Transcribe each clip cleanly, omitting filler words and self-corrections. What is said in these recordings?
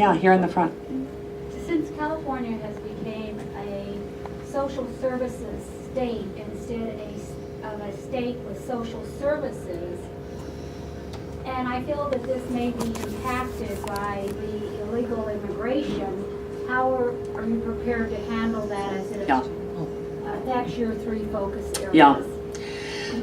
Yeah, here in the front. Since California has become a social services state instead of a state with social services, and I feel that this may be impacted by the illegal immigration, how are you prepared to handle that as it affects your three focus areas? Yeah.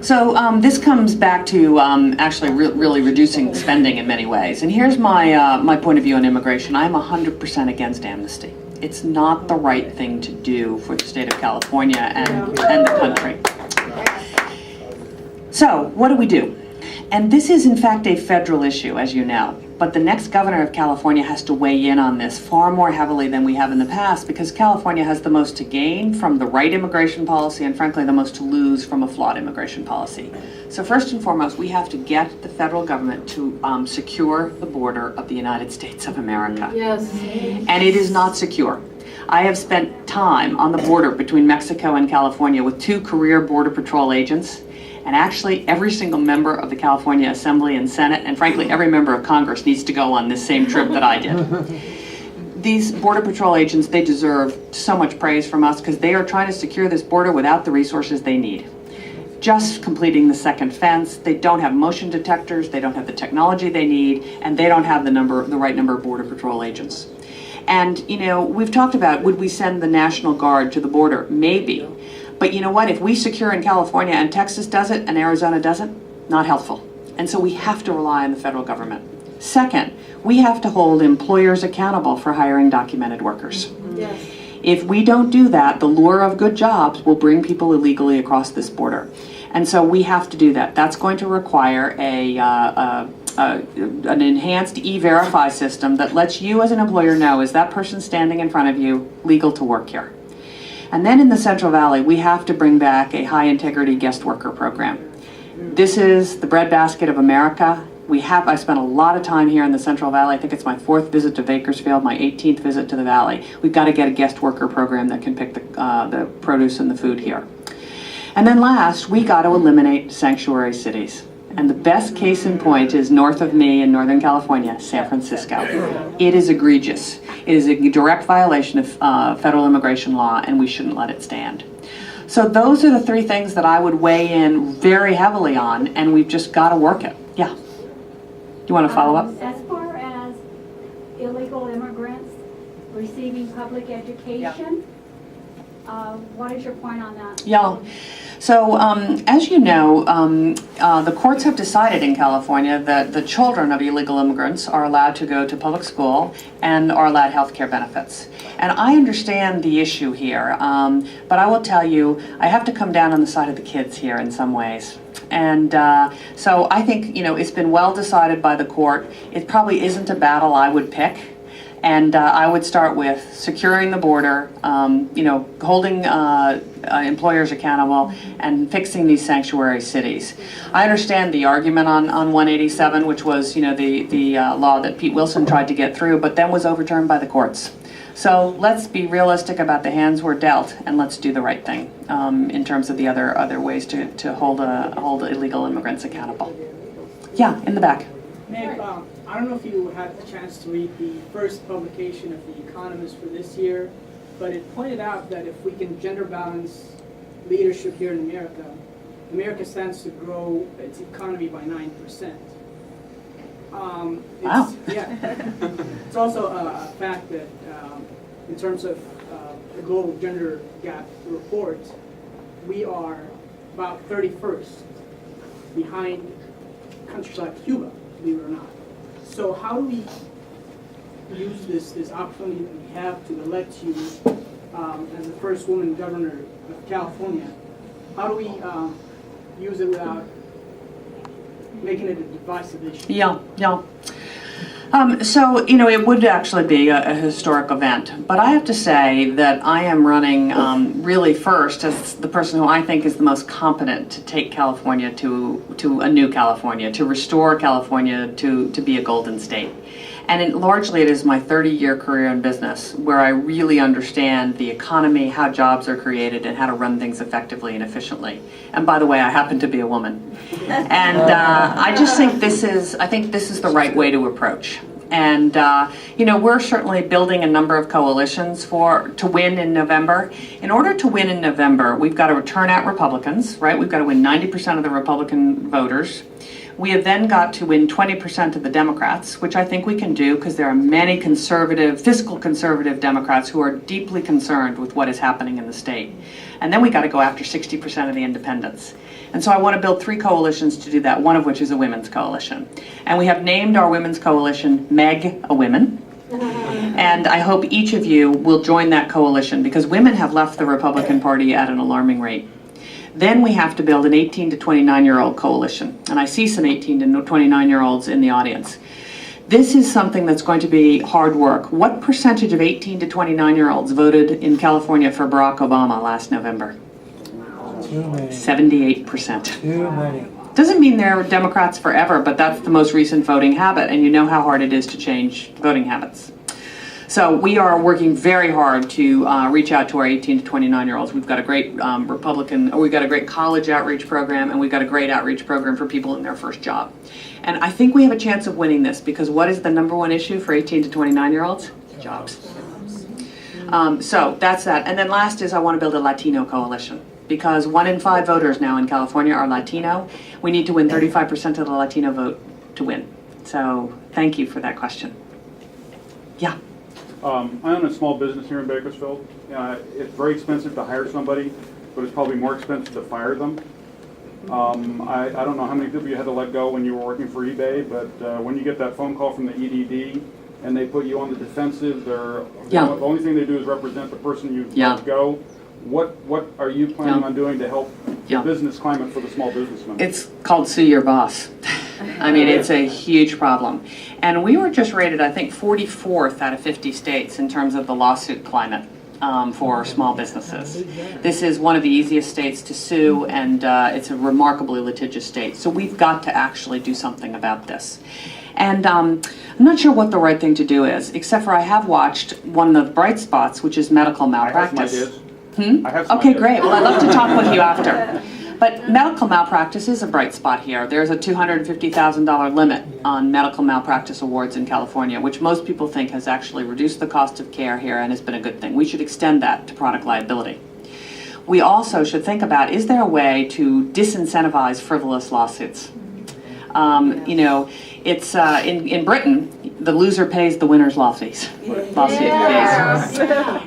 So this comes back to actually really reducing spending in many ways. And here's my point of view on immigration. I'm 100% against amnesty. It's not the right thing to do for the state of California and the country. So what do? And this is in fact a federal issue, as you know. But the next governor of California has to weigh in on this far more heavily than we have in the past, because California has the most to gain from the right immigration policy and frankly the most to lose from a flawed immigration policy. So first and foremost, we have to get the federal government to secure the border of the United States of America. Yes. And it is not secure. I have spent time on the border between Mexico and California with 2 career Border Patrol agents. And actually, every single member of the California Assembly and Senate, and frankly, every member of Congress needs to go on this same trip that I did. These Border Patrol agents, they deserve so much praise from us because they are trying to secure this border without the resources they need. Just completing the second fence, they don't have motion detectors, they don't have the technology they need, and they don't have the right number of Border Patrol agents. And, you know, we've talked about, would we send the National Guard to the border? Maybe. But you know what, if we secure in California and Texas does it and Arizona doesn't, not helpful. And so we have to rely on the federal government. Second, we have to hold employers accountable for hiring documented workers. Yes. If we don't do that, the lure of good jobs will bring people illegally across this border. And so we have to do that. That's going to require an enhanced E-Verify system that lets you as an employer know, is that person standing in front of you legal to work here? And then in the Central Valley, we have to bring back a high-integrity guest worker program. This is the breadbasket of America. I spent a lot of time here in the Central Valley. I think it's my 4th visit to Bakersfield, my 18th visit to the Valley. We've got to get a guest worker program that can pick the produce and the food here. And then last, we got to eliminate sanctuary cities. And the best case in point is north of me in Northern California, San Francisco. It is egregious. It is a direct violation of federal immigration law, and we shouldn't let it stand. So those are the 3 things that I would weigh in very heavily on, and we've just got to work it. Yeah. You want to follow up? As far as illegal immigrants receiving public education, what is your point on that? Yeah. So, as you know, the courts have decided in California that the children of illegal immigrants are allowed to go to public school and are allowed health care benefits. And I understand the issue here, but I will tell you, I have to come down on the side of the kids here in some ways. And so I think, you know, it's been well decided by the court. It probably isn't a battle I would pick. And I would start with securing the border, you know, holding employers accountable, and fixing these sanctuary cities. I understand the argument on 187, which was, you know, the law that Pete Wilson tried to get through, but then was overturned by the courts. So let's be realistic about the hands we're dealt, and let's do the right thing in terms of the other ways to hold illegal immigrants accountable. Yeah, in the back. Meg, I don't know if you had the chance to read the first publication of The Economist for this year, but it pointed out that if we can gender balance leadership here in America, America stands to grow its economy by 9%. Wow. Yeah. It's also a fact that in terms of the Global Gender Gap report, we are about 31st behind countries like Cuba, believe it or not. So how do we use this opportunity that we have to elect you as the first woman governor of California? How do we use it without making it a divisive issue? Yeah. So, you know, it would actually be a historic event, but I have to say that I am running really first as the person who I think is the most competent to take California to a new California, to restore California to be a golden state. And largely it is my 30-year career in business where I really understand the economy, how jobs are created, and how to run things effectively and efficiently. And by the way, I happen to be a woman. And I just think this is the right way to approach. And we're certainly building a number of coalitions to win in November. In order to win in November, we've got to turn out Republicans, right? We've got to win 90% of the Republican voters. We have then got to win 20% of the Democrats, which I think we can do because there are many fiscal conservative Democrats who are deeply concerned with what is happening in the state. And then we got to go after 60% of the independents. And so I want to build 3 coalitions to do that, one of which is a women's coalition. And we have named our women's coalition Meg Whitman. And I hope each of you will join that coalition because women have left the Republican Party at an alarming rate. Then we have to build an 18 to 29-year-old coalition. And I see some 18 to 29-year-olds in the audience. This is something that's going to be hard work. What percentage of 18 to 29-year-olds voted in California for Barack Obama last November? Too many. 78%. Too many. Doesn't mean they're Democrats forever, but that's the most recent voting habit, and you know how hard it is to change voting habits. So we are working very hard to reach out to our 18 to 29-year-olds. We've got a great we've got a great college outreach program, and we've got a great outreach program for people in their first job. And I think we have a chance of winning this because what is the number one issue for 18 to 29-year-olds? Jobs. So that's that. And then last is I want to build a Latino coalition because 1 in 5 voters now in California are Latino. We need to win 35% of the Latino vote to win. So thank you for that question. Yeah. I own a small business here in Bakersfield. It's very expensive to hire somebody, but it's probably more expensive to fire them. I don't know how many people you had to let go when you were working for eBay, but when you get that phone call from the EDD and they put you on the defensive, the only thing they do is represent the person you let go. What are you planning on doing to help the business climate for the small businessman? It's called Sue Your Boss. I mean, it's a huge problem. And we were just rated, I think, 44th out of 50 states in terms of the lawsuit climate for small businesses. This is one of the easiest states to sue, and it's a remarkably litigious state. So we've got to actually do something about this. And I'm not sure what the right thing to do is, except for I have watched one of the bright spots, which is medical malpractice. I have some ideas. Okay, great. Well, I'd love to talk with you after. But medical malpractice is a bright spot here. There's a $250,000 limit on medical malpractice awards in California, which most people think has actually reduced the cost of care here and has been a good thing. We should extend that to product liability. We also should think about, is there a way to disincentivize frivolous lawsuits? It's in Britain, the loser pays the winner's lawsuit fees.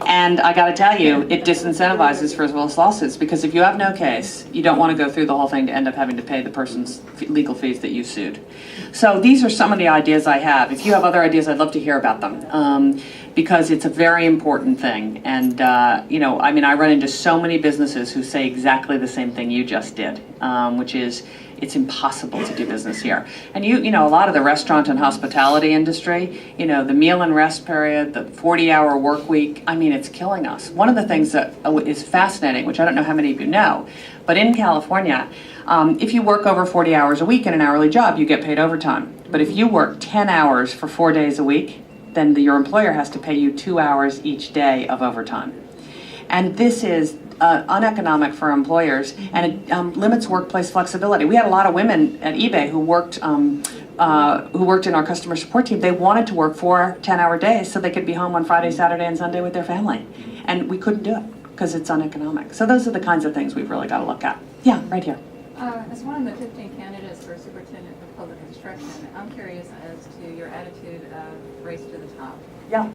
And I got to tell you, it disincentivizes frivolous lawsuits because if you have no case, you don't want to go through the whole thing to end up having to pay the person's legal fees that you sued. So these are some of the ideas I have. If you have other ideas, I'd love to hear about them because it's a very important thing. And I run into so many businesses who say exactly the same thing you just did, which is it's impossible to do business here. And a lot of the restaurant and hospitality industry, the meal and rest period, the 40-hour work week, it's killing us. One of the things that is fascinating, which I don't know how many of you know, but in California, if you work over 40 hours a week in an hourly job, you get paid overtime. But if you work 10 hours for 4 days a week, then your employer has to pay you 2 hours each day of overtime. And this is uneconomic for employers, and it limits workplace flexibility. We had a lot of women at eBay who worked in our customer support team. They wanted to work 4 10-hour days so they could be home on Friday, Saturday, and Sunday with their family. And we couldn't do it because it's uneconomic. So those are the kinds of things we've really got to look at. Yeah, right here. As one of the 15 candidates for Superintendent of Public Instruction, I'm curious as to your attitude of race to the top.